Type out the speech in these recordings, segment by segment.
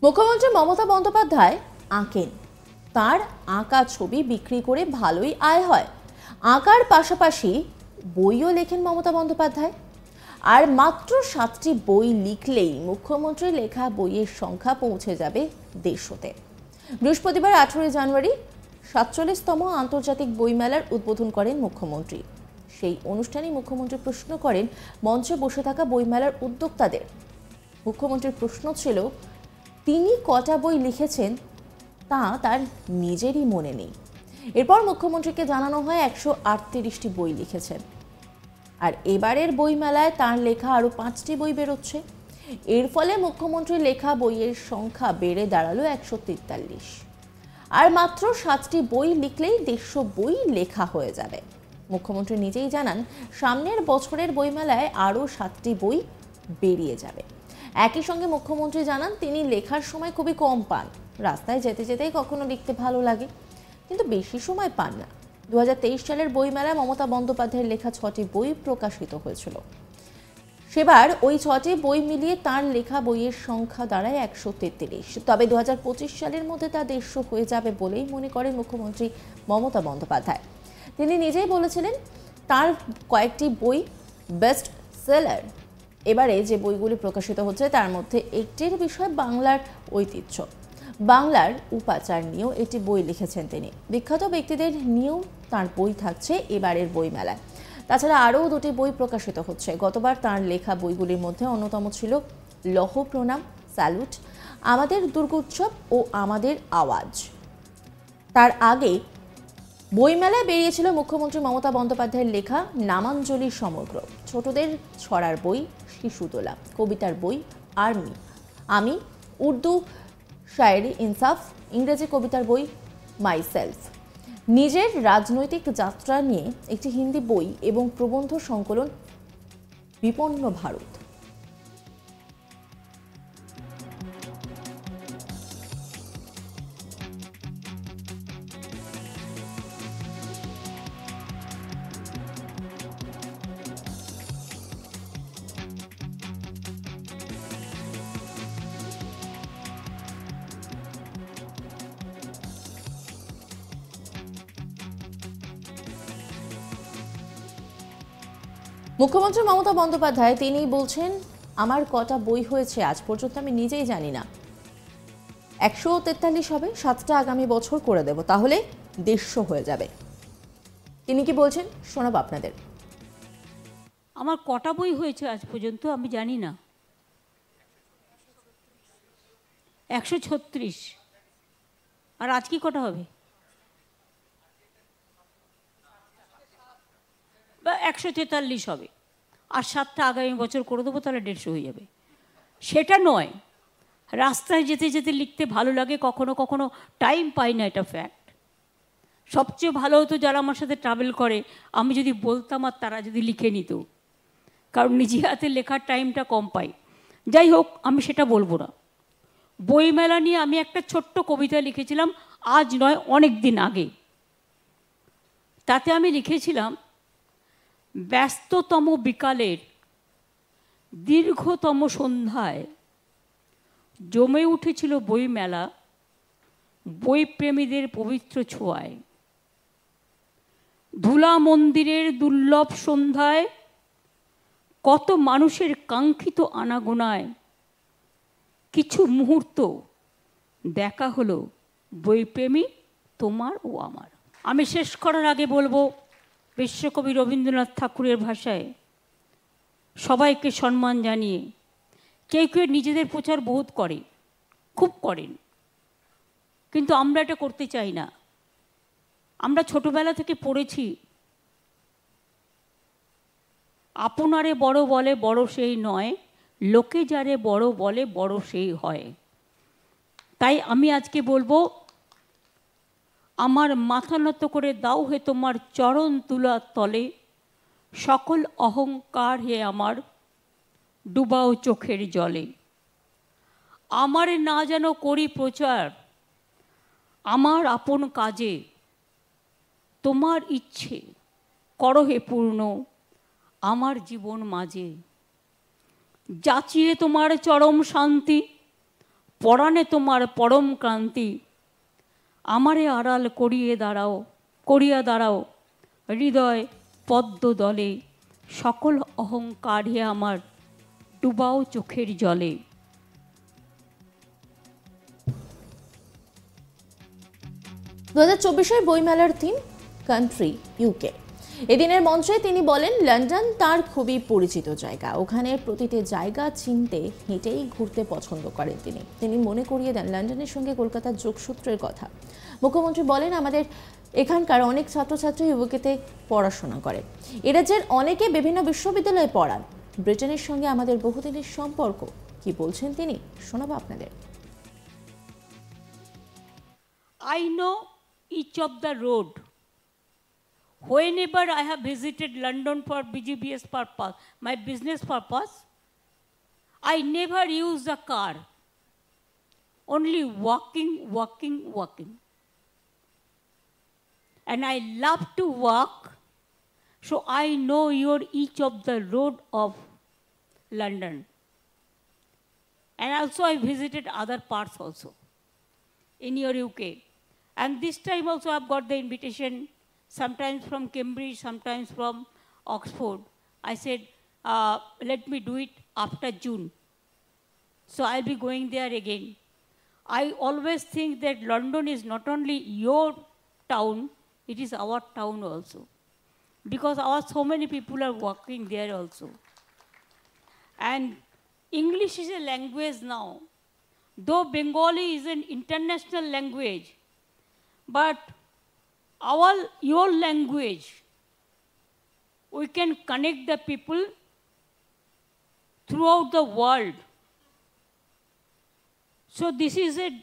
মুখ্যমন্ত্রী মমতা বন্দ্যোপাধ্যায় আঁকেন, তার আঁকা ছবি বিক্রি করে ভালোই আয় হয়। আঁকার পাশাপাশি বইও লেখেন মমতা বন্দ্যোপাধ্যায়। আর মাত্র 7টি বই লিখলেই মুখ্যমন্ত্রীর লেখা বইয়ের সংখ্যা পৌঁছে যাবে 150-তে। বৃহস্পতিবার 18 জানুয়ারি 47তম আন্তর্জাতিক বইমেলার উদ্বোধন করেন মুখ্যমন্ত্রী। সেই অনুষ্ঠানে মুখ্যমন্ত্রী প্রশ্ন করেন মঞ্চে বসে থাকা বইমেলার উদ্যোক্তাদের। মুখ্যমন্ত্রীর প্রশ্ন ছিল, তিনি কটা বই লিখেছেন তা তার নিজেরই মনে নেই। এরপর মুখ্যমন্ত্রীকে জানানো হয় 138টি বই লিখেছেন। আর এবারের বইমেলায় তার লেখা আরও 5টি বই বেরোচ্ছে। এর ফলে মুখ্যমন্ত্রীর লেখা বইয়ের সংখ্যা বেড়ে দাঁড়ালো 143। আর মাত্র 7টি বই লিখলেই 150 বই লেখা হয়ে যাবে। মুখ্যমন্ত্রী নিজেই জানান, সামনের বছরের বইমেলায় আরও 7টি বই বেরিয়ে যাবে। একই সঙ্গে মুখ্যমন্ত্রী জানান, তিনি লেখার সময় খুবই কম পান। রাস্তায় যেতে যেতেই কখনো লিখতে ভালো লাগে, কিন্তু বেশি সময় পান না। 2023 সালের বইমেলায় মমতা বন্দ্যোপাধ্যায়ের লেখা 6টি বই প্রকাশিত হয়েছিল। সেবার ওই 6টি বই মিলিয়ে তার লেখা বইয়ের সংখ্যা দাঁড়ায় 143। তবে 2025 সালের মধ্যে তা 150 হয়ে যাবে বলেই মনে করেন মুখ্যমন্ত্রী মমতা বন্দ্যোপাধ্যায়। তিনি নিজেই বলেছিলেন, তার কয়েকটি বই বেস্ট সেলার। এবারে যে বইগুলি প্রকাশিত হচ্ছে তার মধ্যে একটির বিষয় বাংলার ঐতিহ্য, বাংলার উপাচার নিয়েও একটি বই লিখেছেন তিনি। বিখ্যাত ব্যক্তিদের নিয়েও তার বই থাকছে এবারের বইমেলায়। তাছাড়া আরও 2টি বই প্রকাশিত হচ্ছে। গতবার তার লেখা বইগুলির মধ্যে অন্যতম ছিল লৌহ প্রণাম, স্যালুট, আমাদের দুর্গোৎসব ও আমাদের আওয়াজ। তার আগে বইমেলায় বেরিয়েছিল মুখ্যমন্ত্রী মমতা বন্দ্যোপাধ্যায়ের লেখা নামাঞ্জলি সমগ্র, ছোটদের ছড়ার বই শিশুতোলা, কবিতার বই আর্মি, আমি, উর্দু শায়েরি ইনসাফ, ইংরেজি কবিতার বই মাই সেলফ, নিজের রাজনৈতিক যাত্রা নিয়ে একটি হিন্দি বই এবং প্রবন্ধ সংকলন বিপন্ন ভারত। মুখ্যমন্ত্রী মমতা বন্দ্যোপাধ্যায় তিনি বলছেন, আমার কটা বই হয়েছে আজ পর্যন্ত আমি নিজেই জানি না। 143 হবে, 7টা আগামী বছর করে দেব, তাহলে 150 হয়ে যাবে। তিনি কি বলছেন শোনাব আপনাদের। আমার কটা বই হয়েছে আজ পর্যন্ত আমি জানি না। 136। আর আজ কি কটা হবে? বা 143 হবে। আর 7টা আগামী বছর করে দেবো, তাহলে 150 হয়ে যাবে। সেটা নয়, রাস্তায় যেতে যেতে লিখতে ভালো লাগে, কখনো কখনো টাইম পাই না, এটা ফ্যাক্ট। সবচেয়ে ভালো হতো যারা আমার সাথে ট্রাভেল করে, আমি যদি বলতাম আর তারা যদি লিখে নিত, কারণ নিজে হাতে লেখার টাইমটা কম পাই। যাই হোক, আমি সেটা বলবো না। বইমেলা নিয়ে আমি একটা ছোট্ট কবিতা লিখেছিলাম, আজ নয় অনেক দিন আগে। তাতে আমি লিখেছিলাম, ব্যস্ততম বিকালের দীর্ঘতম সন্ধ্যায় জমে উঠেছিল বইমেলা বইপ্রেমীদের পবিত্র ছোঁয়ায়। ধুলা মন্দিরের দুর্লভ সন্ধ্যায় কত মানুষের কাঙ্ক্ষিত আনাগোনায় কিছু মুহূর্ত দেখা হলো বইপ্রেমী তোমার ও আমার। আমি শেষ করার আগে বলবো, বিশ্বকবি রবীন্দ্রনাথ ঠাকুরের ভাষায়, সবাইকে সম্মান জানিয়ে, কেউ কেউ নিজেদের প্রচার বহুত করে, খুব করেন, কিন্তু আমরা এটা করতে চাই না। আমরা ছোটবেলা থেকে পড়েছি, আপনারে বড় বলে বড় সেই নয়, লোকে যারে বড় বলে বড় সেই হয়। তাই আমি আজকে বলবো, আমার মাথা নত করে দাও হে তোমার চরণ তুলা তলে, সকল অহংকার হে আমার ডুবাও চোখের জলে। আমার না যেন করি প্রচার আমার আপন কাজে, তোমার ইচ্ছে করো হে পূর্ণ আমার জীবন মাঝে। যাচিয়ে তোমার চরম শান্তি পরাণে তোমার পরম ক্রান্তি, আমারে আড়াল করিয়া দাঁড়াও হৃদয় পদ্ম দলে, সকল অহংকার হে আমার ডুবাও চোখের জলে। 2024 বইমেলার থিম কান্ট্রি ইউকে। এদিনের মঞ্চে তিনি বলেন লন্ডন তার খুবই পরিচিত জায়গা, ওখানে প্রতিটি জায়গা চিনতে হেঁটেই ঘুরতে পছন্দ করেন তিনি মনে করিয়ে দেন লন্ডনের সঙ্গে কলকাতার যোগসূত্রের কথা। মুখ্যমন্ত্রী বলেন আমাদের এখানকার অনেক ছাত্রছাত্রী ইউকেতে পড়াশোনা করে, এ রাজ্যের অনেকে বিভিন্ন বিশ্ববিদ্যালয়ে পড়ান, ব্রিটেনের সঙ্গে আমাদের বহুদিনের সম্পর্ক। কি বলছেন তিনি শোনাবো আপনাদের। I know each of the road. Whenever I have visited London for BGBS purpose, my business purpose, I never use a car. Only walking. And I love to walk, so I know each of the road of London. And also I visited other parts also in your UK. And this time also I've got the invitation, sometimes from Cambridge, sometimes from Oxford. I said, let me do it after June. So I'll be going there again. I always think that London is not only your town, it is our town also. Because so many people are working there also. And English is a language now. Though Bengali is an international language, but your language, we can connect the people throughout the world. So this is an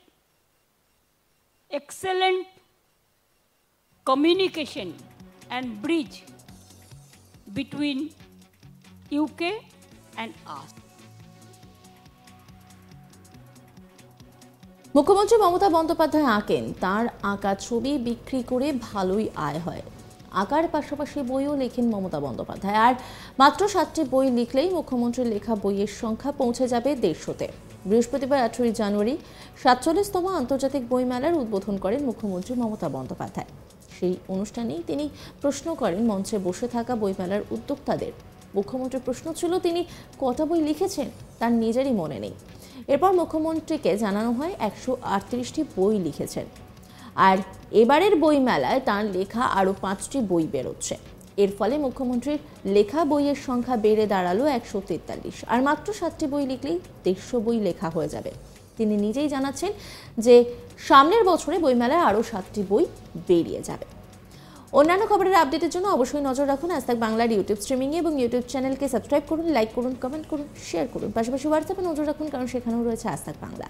excellent communication and bridge between UK and us. মুখ্যমন্ত্রী মমতা বন্দ্যোপাধ্যায় আঁকেন, তার আঁকা ছবি বিক্রি করে ভালোই আয় হয়। আঁকার পাশাপাশি বইও লেখেন মমতা বন্দ্যোপাধ্যায়, আর মাত্র 7টি বই লিখলেই মুখ্যমন্ত্রীর লেখা বইয়ের সংখ্যা পৌঁছে যাবে 150-তে। বৃহস্পতিবার 18 জানুয়ারি 47তম আন্তর্জাতিক বইমেলার উদ্বোধন করেন মুখ্যমন্ত্রী মমতা বন্দ্যোপাধ্যায়। সেই অনুষ্ঠানেই তিনি প্রশ্ন করেন মঞ্চে বসে থাকা বইমেলার উদ্যোক্তাদের। মুখ্যমন্ত্রীর প্রশ্ন ছিল তিনি কটা বই লিখেছেন তার নিজেরই মনে নেই। এরপর মুখ্যমন্ত্রীকে জানানো হয় 138টি বই লিখেছেন, আর এবারের বইমেলায় তাঁর লেখা আরও 5টি বই বেরোচ্ছে। এর ফলে মুখ্যমন্ত্রীর লেখা বইয়ের সংখ্যা বেড়ে দাঁড়ালো 143, আর মাত্র 7টি বই লিখলেই 150 বই লেখা হয়ে যাবে। তিনি নিজেই জানাচ্ছেন যে সামনের বছরে বইমেলায় আরও 7টি বই বেরিয়ে যাবে। অন্যান্য খবরের আপডেটের জন্য অবশ্যই নজর রাখুন আজ তাক বাংলার ইউটিউব স্ট্রিমিংয়ে এবং ইউটিউব চ্যানেলকে সাবস্ক্রাইব করুন, লাইক করুন, কমেন্ট করুন, শেয়ার করুন। পাশাপাশি হোয়াটসঅ্যাপে নজর রাখুন, কারণ সেখানেও রয়েছে আজ তাক বাংলা।